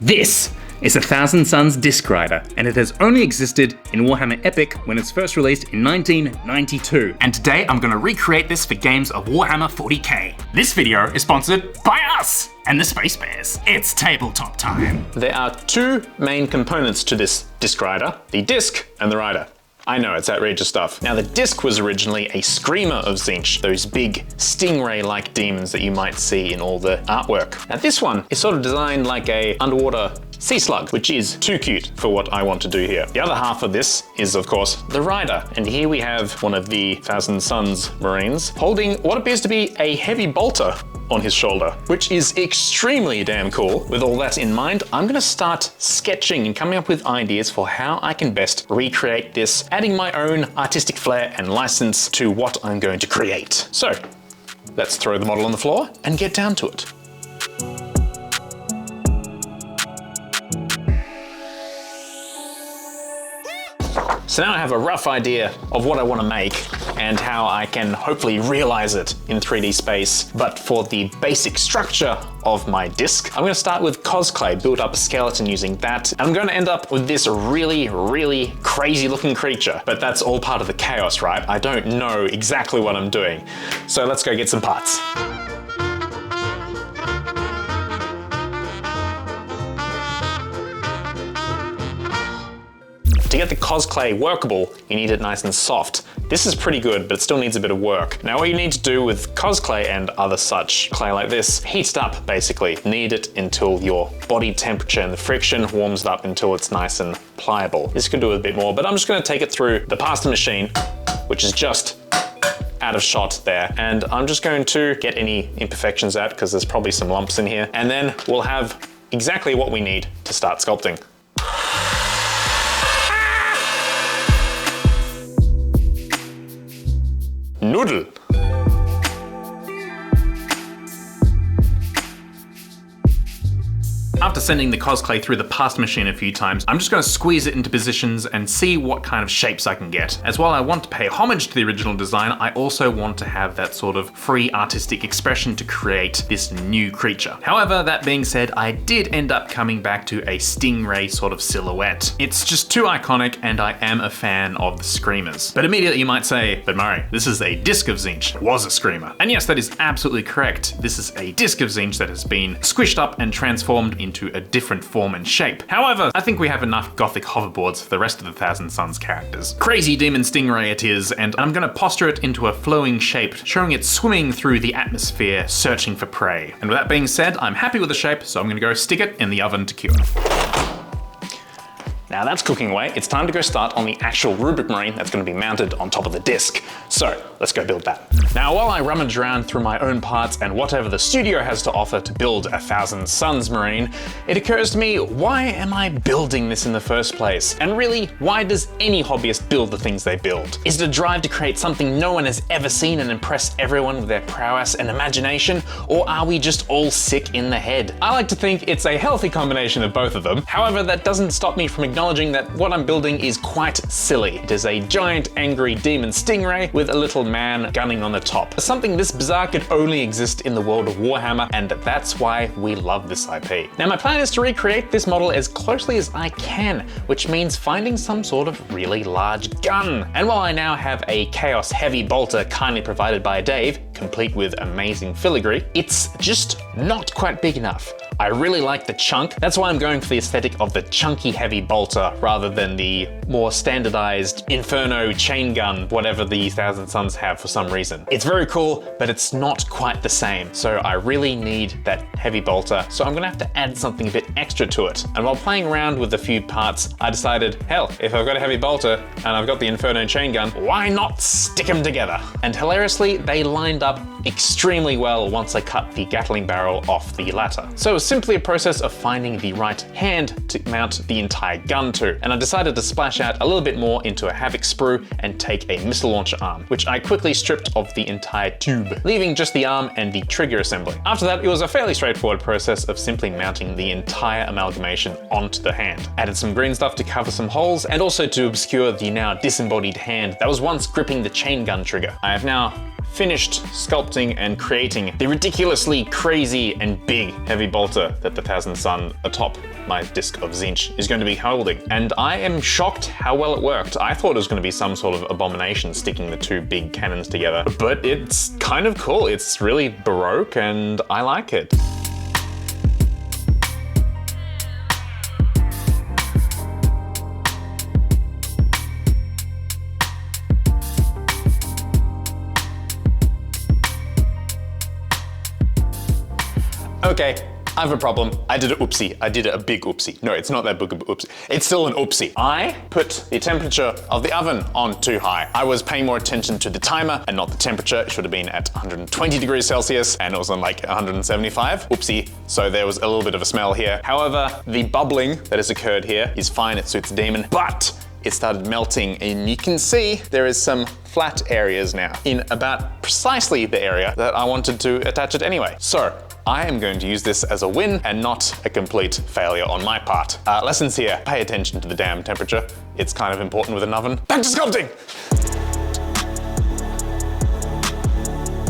This is a Thousand Suns disc rider, and it has only existed in Warhammer Epic when it's first released in 1992. And today I'm going to recreate this for games of Warhammer 40k. This video is sponsored by us and the Space Bears. It's tabletop time. There are two main components to this disc rider, the disc and the rider. I know, it's outrageous stuff. Now, the disc was originally a screamer of Tzeentch, those big stingray-like demons that you might see in all the artwork. Now, this one is sort of designed like a underwater sea slug, which is too cute for what I want to do here. The other half of this is, of course, the rider. And here we have one of the Thousand Suns Marines holding what appears to be a heavy bolter on his shoulder, which is extremely damn cool. With all that in mind, I'm gonna start sketching and coming up with ideas for how I can best recreate this, adding my own artistic flair and license to what I'm going to create. So, let's throw the model on the floor and get down to it. So now I have a rough idea of what I want to make and how I can hopefully realize it in 3D space. But for the basic structure of my disc, I'm going to start with cosclay, build up a skeleton using that. And I'm going to end up with this really crazy looking creature. But that's all part of the chaos, right? I don't know exactly what I'm doing. So let's go get some parts. To get the cosclay workable, you need it nice and soft. This is pretty good, but it still needs a bit of work. Now, what you need to do with cosclay and other such clay like this, heat it up basically. Knead it until your body temperature and the friction warms it up until it's nice and pliable. This could do a bit more, but I'm just gonna take it through the pasta machine, which is just out of shot there. And I'm just going to get any imperfections out because there's probably some lumps in here. And then we'll have exactly what we need to start sculpting. Noodle. After sending the cosclay through the pasta machine a few times, I'm just going to squeeze it into positions and see what kind of shapes I can get. As while I want to pay homage to the original design, I also want to have that sort of free artistic expression to create this new creature. However, that being said, I did end up coming back to a stingray sort of silhouette. It's just too iconic, and I am a fan of the screamers. But immediately you might say, but Murray, this is a disc of Tzeentch. It was a screamer. And yes, that is absolutely correct. This is a disc of Tzeentch that has been squished up and transformed into a different form and shape. However, I think we have enough gothic hoverboards for the rest of the Thousand Suns characters. Crazy demon stingray it is, and I'm gonna posture it into a flowing shape, showing it swimming through the atmosphere, searching for prey. And with that being said, I'm happy with the shape, so I'm gonna go stick it in the oven to cure. Now that's cooking away, it's time to go start on the actual rubric marine that's going to be mounted on top of the disc. So let's go build that. Now, while I rummage around through my own parts and whatever the studio has to offer to build a Thousand Suns marine, it occurs to me, why am I building this in the first place? And really, why does any hobbyist build the things they build? Is it a drive to create something no one has ever seen and impress everyone with their prowess and imagination? Or are we just all sick in the head? I like to think it's a healthy combination of both of them. However, that doesn't stop me from acknowledging that what I'm building is quite silly. It is a giant angry demon stingray with a little man gunning on the top. Something this bizarre could only exist in the world of Warhammer, and that's why we love this IP. Now, my plan is to recreate this model as closely as I can, which means finding some sort of really large gun. And while I now have a Chaos Heavy bolter kindly provided by Dave, complete with amazing filigree, it's just not quite big enough. I really like the chunk. That's why I'm going for the aesthetic of the chunky heavy bolter rather than the more standardized Inferno chain gun, whatever the Thousand Suns have for some reason. It's very cool, but it's not quite the same. So I really need that heavy bolter. So I'm gonna have to add something a bit extra to it. And while playing around with a few parts, I decided, hell, if I've got a heavy bolter and I've got the Inferno chain gun, why not stick them together? And hilariously, they lined up extremely well once I cut the Gatling barrel off the latter. So it was simply a process of finding the right hand to mount the entire gun to, and I decided to splash out a little bit more into a Havoc sprue and take a missile launcher arm, which I quickly stripped of the entire tube, leaving just the arm and the trigger assembly. After that, it was a fairly straightforward process of simply mounting the entire amalgamation onto the hand. Added some green stuff to cover some holes and also to obscure the now disembodied hand that was once gripping the chain gun trigger. I have now finished sculpting and creating the ridiculously crazy and big heavy bolter that the Thousand Sun atop my disc of Tzeentch is going to be holding. And I am shocked how well it worked. I thought it was going to be some sort of abomination sticking the two big cannons together, but it's kind of cool. It's really Baroque and I like it. Okay, I have a problem. I did a oopsie. I did a big oopsie. No, it's not that big of an oopsie. It's still an oopsie. I put the temperature of the oven on too high. I was paying more attention to the timer and not the temperature. It should have been at 120 degrees Celsius and it was on like 175. Oopsie. So there was a little bit of a smell here. However, the bubbling that has occurred here is fine. It suits the demon, but it started melting and you can see there is some flat areas now in about precisely the area that I wanted to attach it anyway. So I am going to use this as a win and not a complete failure on my part. Lessons here, pay attention to the damn temperature. It's kind of important with an oven. Back to sculpting!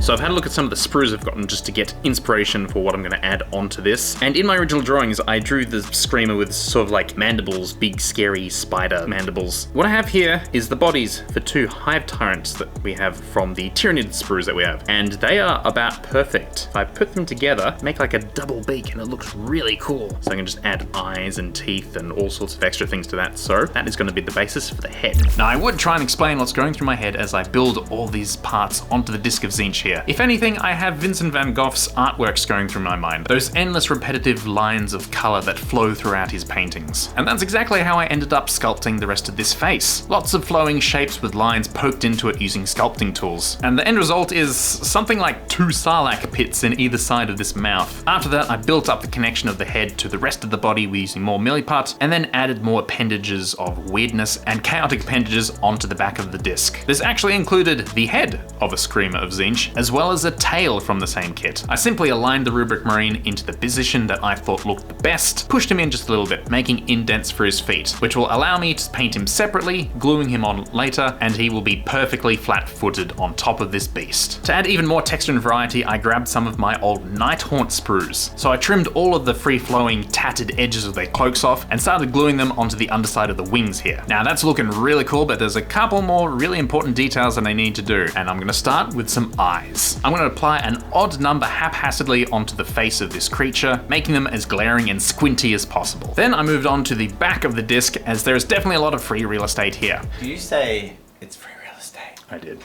So I've had a look at some of the sprues I've gotten just to get inspiration for what I'm going to add onto this. And in my original drawings, I drew the screamer with sort of like mandibles, big scary spider mandibles. What I have here is the bodies for two hive tyrants that we have from the Tyrannid sprues that we have. And they are about perfect. If I put them together, make like a double beak and it looks really cool. So I can just add eyes and teeth and all sorts of extra things to that. So that is going to be the basis for the head. Now I would try and explain what's going through my head as I build all these parts onto the disc of Tzeentch here. If anything, I have Vincent van Gogh's artworks going through my mind. Those endless repetitive lines of color that flow throughout his paintings. And that's exactly how I ended up sculpting the rest of this face. Lots of flowing shapes with lines poked into it using sculpting tools. And the end result is something like 2 sarlacc pits in either side of this mouth. After that, I built up the connection of the head to the rest of the body using more milliput, and then added more appendages of weirdness and chaotic appendages onto the back of the disc. This actually included the head of a Screamer of Tzeentch, as well as a tail from the same kit. I simply aligned the Rubric Marine into the position that I thought looked the best, pushed him in just a little bit, making indents for his feet, which will allow me to paint him separately, gluing him on later, and he will be perfectly flat-footed on top of this beast. To add even more texture and variety, I grabbed some of my old Nighthaunt sprues. So I trimmed all of the free-flowing, tattered edges of their cloaks off and started gluing them onto the underside of the wings here. Now that's looking really cool, but there's a couple more really important details that I need to do, and I'm gonna start with some eyes. I'm going to apply an odd number haphazardly onto the face of this creature, making them as glaring and squinty as possible. Then I moved on to the back of the disc, as there is definitely a lot of free real estate here. Do you say it's free real estate? I did.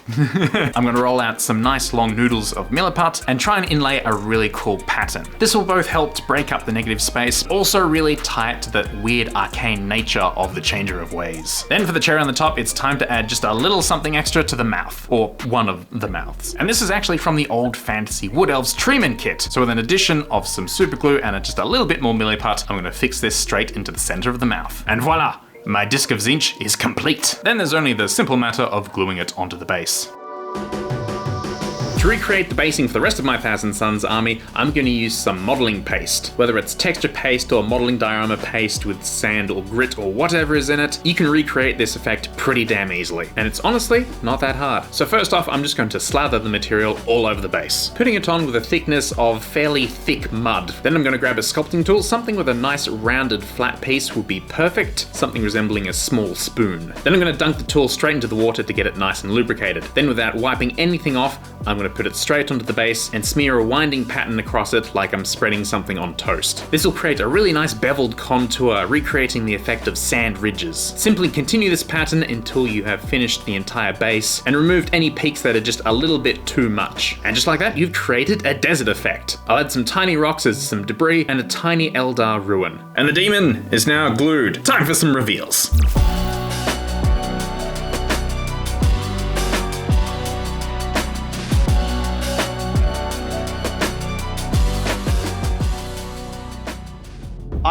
I'm going to roll out some nice long noodles of milliput and try and inlay a really cool pattern. This will both help to break up the negative space, also really tie it to the weird arcane nature of the Changer of Ways. Then for the cherry on the top, it's time to add just a little something extra to the mouth, or one of the mouths. And this is actually from the old Fantasy Wood Elves Treeman kit. So with an addition of some super glue and just a little bit more milliput, I'm going to fix this straight into the center of the mouth. And voila! My disc of Tzeentch is complete. Then there's only the simple matter of gluing it onto the base. To recreate the basing for the rest of my Thousand Suns army, I'm going to use some modeling paste. Whether it's texture paste or modeling diorama paste with sand or grit or whatever is in it, you can recreate this effect pretty damn easily. And it's honestly not that hard. So first off, I'm just going to slather the material all over the base, putting it on with a thickness of fairly thick mud. Then I'm going to grab a sculpting tool. Something with a nice rounded flat piece would be perfect, something resembling a small spoon. Then I'm going to dunk the tool straight into the water to get it nice and lubricated. Then without wiping anything off, I'm going to put it straight onto the base and smear a winding pattern across it like I'm spreading something on toast. This will create a really nice beveled contour, recreating the effect of sand ridges. Simply continue this pattern until you have finished the entire base and removed any peaks that are just a little bit too much. And just like that, you've created a desert effect. I'll add some tiny rocks as some debris and a tiny Eldar ruin. And the demon is now glued. Time for some reveals.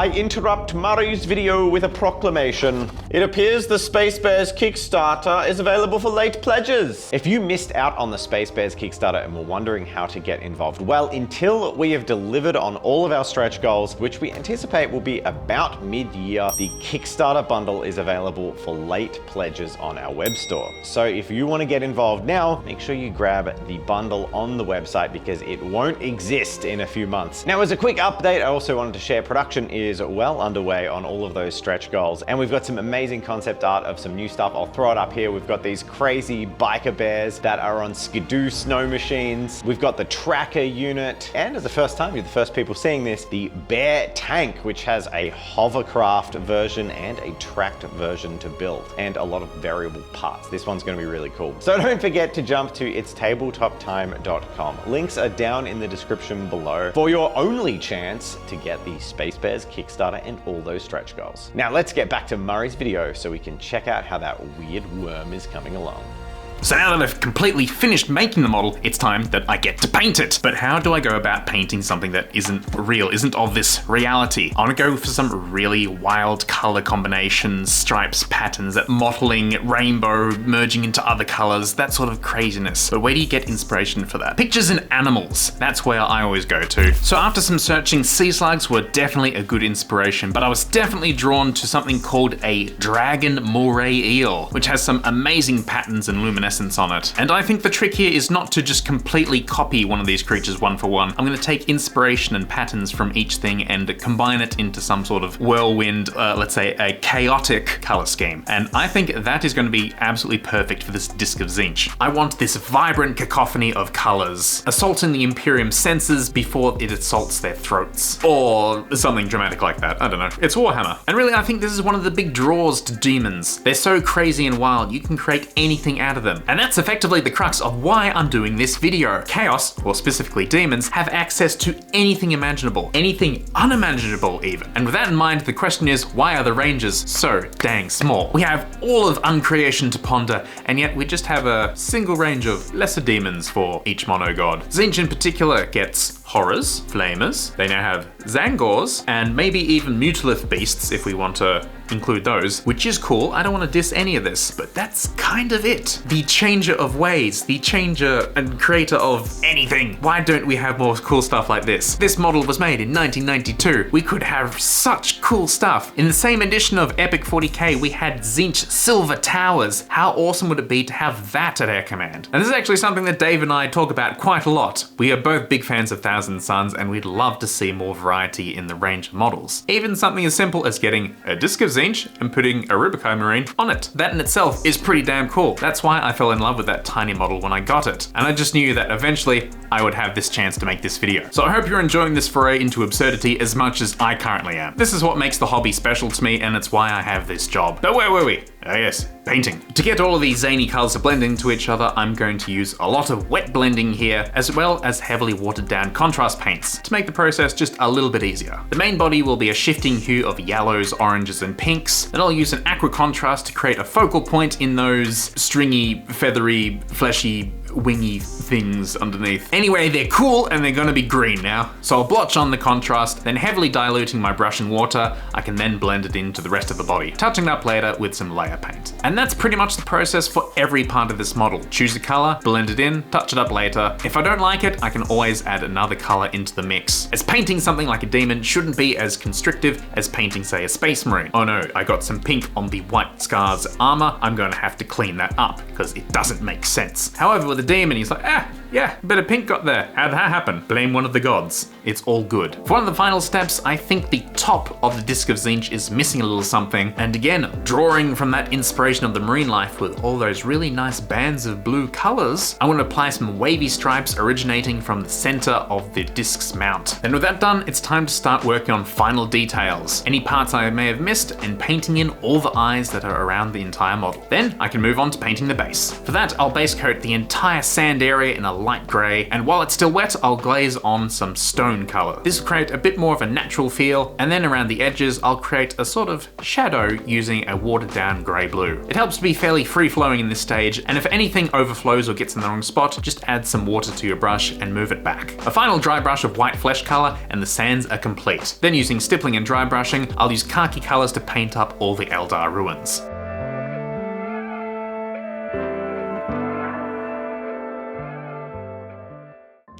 I interrupt Murray's video with a proclamation. It appears the Space Bears Kickstarter is available for late pledges. If you missed out on the Space Bears Kickstarter and were wondering how to get involved, well, until we have delivered on all of our stretch goals, which we anticipate will be about mid-year, the Kickstarter bundle is available for late pledges on our web store. So if you want to get involved now, make sure you grab the bundle on the website because it won't exist in a few months. Now, as a quick update, I also wanted to share production is well underway on all of those stretch goals, and we've got some amazing concept art of some new stuff. I'll throw it up here. We've got these crazy biker bears that are on skidoo snow machines. We've got the tracker unit, and as the first time, you're the first people seeing this, the bear tank, which has a hovercraft version and a tracked version to build, and a lot of variable parts. This one's going to be really cool. So don't forget to jump to itstabletoptime.com. Links are down in the description below for your only chance to get the Space Bears Kickstarter and all those stretch goals. Now let's get back to Murray's video so we can check out how that weird worm is coming along. So now that I've completely finished making the model, it's time that I get to paint it. But how do I go about painting something that isn't real, isn't of this reality? I want to go for some really wild color combinations, stripes, patterns, that mottling, rainbow, merging into other colors, that sort of craziness. But where do you get inspiration for that? Pictures and animals, that's where I always go to. So after some searching, sea slugs were definitely a good inspiration, but I was definitely drawn to something called a dragon moray eel, which has some amazing patterns and luminescence on it. And I think the trick here is not to just completely copy one of these creatures one for one. I'm going to take inspiration and patterns from each thing and combine it into some sort of whirlwind, let's say a chaotic color scheme. And I think that is going to be absolutely perfect for this Disc of Tzeentch. I want this vibrant cacophony of colors, assaulting the Imperium senses before it assaults their throats. Or something dramatic like that, I don't know. It's Warhammer. And really, I think this is one of the big draws to demons. They're so crazy and wild, you can create anything out of them. And that's effectively the crux of why I'm doing this video. Chaos, or specifically demons, have access to anything imaginable, anything unimaginable even. And with that in mind, the question is, why are the ranges so dang small? We have all of uncreation to ponder, and yet we just have a single range of lesser demons for each mono god. Tzeentch in particular gets horrors, flamers, they now have Zangors, and maybe even Mutalith beasts if we want to include those, which is cool. I don't want to diss any of this, but that's kind of it. The changer of ways, the changer and creator of anything. Why don't we have more cool stuff like this? This model was made in 1992. We could have such cool stuff. In the same edition of Epic 40k, we had Tzeentch Silver Towers. How awesome would it be to have that at our command? And this is actually something that Dave and I talk about quite a lot. We are both big fans of Thousand Suns, and we'd love to see more variety in the range of models. Even something as simple as getting a Disc of Tzeentch and putting a Rubikai Marine on it. That in itself is pretty damn cool. That's why I fell in love with that tiny model when I got it. And I just knew that eventually I would have this chance to make this video. So I hope you're enjoying this foray into absurdity as much as I currently am. This is what makes the hobby special to me, and it's why I have this job. But where were we? Oh yes, painting. To get all of these zany colors to blend into each other, I'm going to use a lot of wet blending here, as well as heavily watered down contrast paints to make the process just a little bit easier. The main body will be a shifting hue of yellows, oranges, and pinks. Then I'll use an aqua contrast to create a focal point in those stringy, feathery, fleshy, wingy things underneath. Anyway, they're cool and they're gonna be green now. So I'll blotch on the contrast, then heavily diluting my brush in water, I can then blend it into the rest of the body, touching it up later with some layer paint. And that's pretty much the process for every part of this model. Choose a color, blend it in, touch it up later. If I don't like it, I can always add another color into the mix. As painting something like a demon shouldn't be as constrictive as painting, say, a space marine. Oh no, I got some pink on the white Scar's armor. I'm going to have to clean that up because it doesn't make sense. However, with a demon, he's like, yeah, a bit of pink got there. How'd that happen? Blame one of the gods. It's all good. For one of the final steps, I think the top of the Disc of Tzeentch is missing a little something. And again, drawing from that inspiration of the marine life with all those really nice bands of blue colors, I want to apply some wavy stripes originating from the center of the disc's mount. Then with that done, it's time to start working on final details. Any parts I may have missed, and painting in all the eyes that are around the entire model. Then I can move on to painting the base. For that, I'll base coat the entire sand area in a light grey, and while it's still wet, I'll glaze on some stone colour. This will create a bit more of a natural feel, and then around the edges, I'll create a sort of shadow using a watered down grey-blue. It helps to be fairly free-flowing in this stage, and if anything overflows or gets in the wrong spot, just add some water to your brush and move it back. A final dry brush of white flesh colour, and the sands are complete. Then using stippling and dry brushing, I'll use khaki colours to paint up all the Eldar ruins.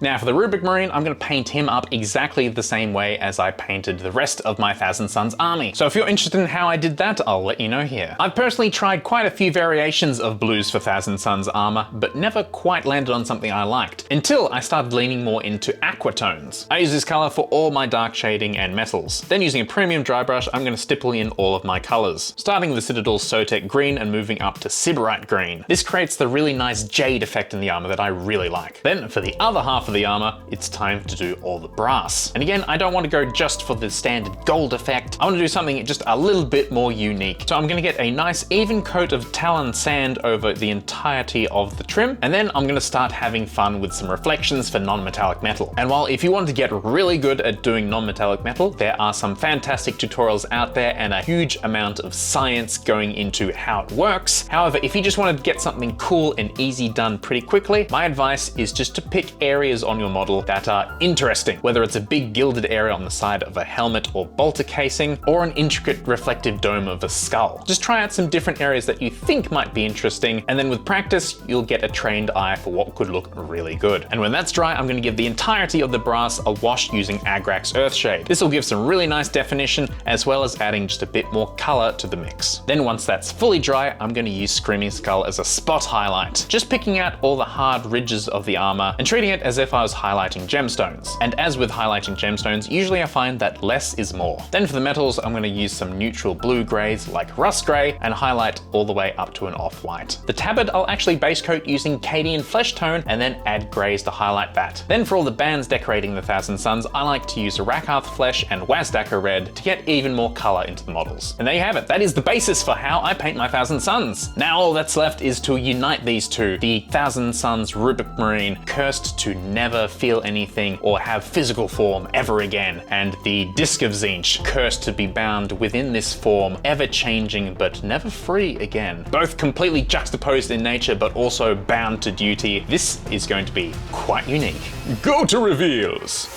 Now for the Rubik Marine, I'm going to paint him up exactly the same way as I painted the rest of my Thousand Sons army. So if you're interested in how I did that, I'll let you know here. I've personally tried quite a few variations of blues for Thousand Sons armor, but never quite landed on something I liked, until I started leaning more into aqua tones. I use this color for all my dark shading and metals. Then using a premium dry brush, I'm going to stipple in all of my colors, starting with the Citadel Sotek green and moving up to Sybarite green. This creates the really nice jade effect in the armor that I really like. Then for the other half of the armor, it's time to do all the brass. And again, I don't want to go just for the standard gold effect. I want to do something just a little bit more unique. So I'm going to get a nice even coat of Talon sand over the entirety of the trim, and then I'm going to start having fun with some reflections for non-metallic metal. And while if you want to get really good at doing non-metallic metal, there are some fantastic tutorials out there and a huge amount of science going into how it works. However, if you just want to get something cool and easy done pretty quickly, my advice is just to pick areas on your model that are interesting, whether it's a big gilded area on the side of a helmet or bolter casing, or an intricate reflective dome of a skull. Just try out some different areas that you think might be interesting, and then with practice, you'll get a trained eye for what could look really good. And when that's dry, I'm going to give the entirety of the brass a wash using Agrax Earthshade. This will give some really nice definition, as well as adding just a bit more color to the mix. Then once that's fully dry, I'm going to use Screaming Skull as a spot highlight, just picking out all the hard ridges of the armor and treating it as if I was highlighting gemstones. And as with highlighting gemstones, usually I find that less is more. Then for the metals, I'm going to use some neutral blue grays like rust gray and highlight all the way up to an off-white. The tabard I'll actually base coat using Cadian flesh tone and then add grays to highlight that. Then for all the bands decorating the Thousand Sons, I like to use Rakarth flesh and Wazdakka red to get even more color into the models. And there you have it. That is the basis for how I paint my Thousand Sons. Now all that's left is to unite these two. The Thousand Sons Rubik Marine, cursed to never feel anything or have physical form ever again, and the Disc of Tzeentch, cursed to be bound within this form, ever changing but never free again. Both completely juxtaposed in nature but also bound to duty. This is going to be quite unique. Go to reveals!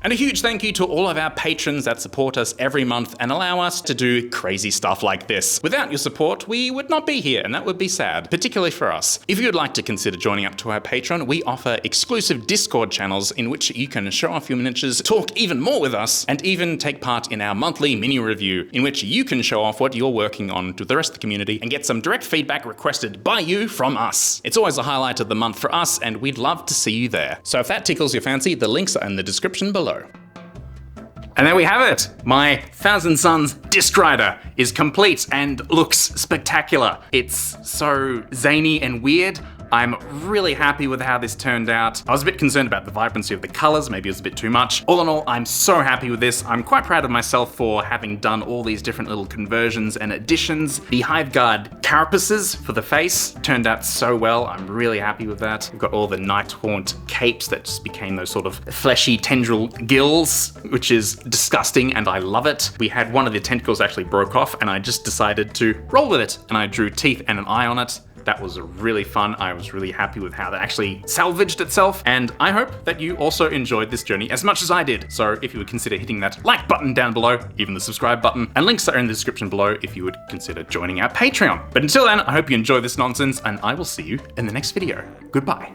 And a huge thank you to all of our patrons that support us every month and allow us to do crazy stuff like this. Without your support, we would not be here, and that would be sad, particularly for us. If you would like to consider joining up to our Patreon, we offer exclusive Discord channels in which you can show off your miniatures, talk even more with us, and even take part in our monthly mini review, in which you can show off what you're working on to the rest of the community and get some direct feedback requested by you from us. It's always a highlight of the month for us, and we'd love to see you there. So if that tickles your fancy, the links are in the description below. And there we have it! My Thousand Sons Disc Rider is complete and looks spectacular. It's so zany and weird. I'm really happy with how this turned out. I was a bit concerned about the vibrancy of the colors, maybe it was a bit too much. All in all, I'm so happy with this. I'm quite proud of myself for having done all these different little conversions and additions. The Hiveguard carapaces for the face turned out so well. I'm really happy with that. We've got all the Nighthaunt capes that just became those sort of fleshy tendril gills, which is disgusting and I love it. We had one of the tentacles actually broke off and I just decided to roll with it and I drew teeth and an eye on it. That was really fun. I was really happy with how that actually salvaged itself, and I hope that you also enjoyed this journey as much as I did. So if you would consider hitting that like button down below, even the subscribe button, and links are in the description below if you would consider joining our Patreon. But until then, I hope you enjoy this nonsense, and I will see you in the next video. Goodbye.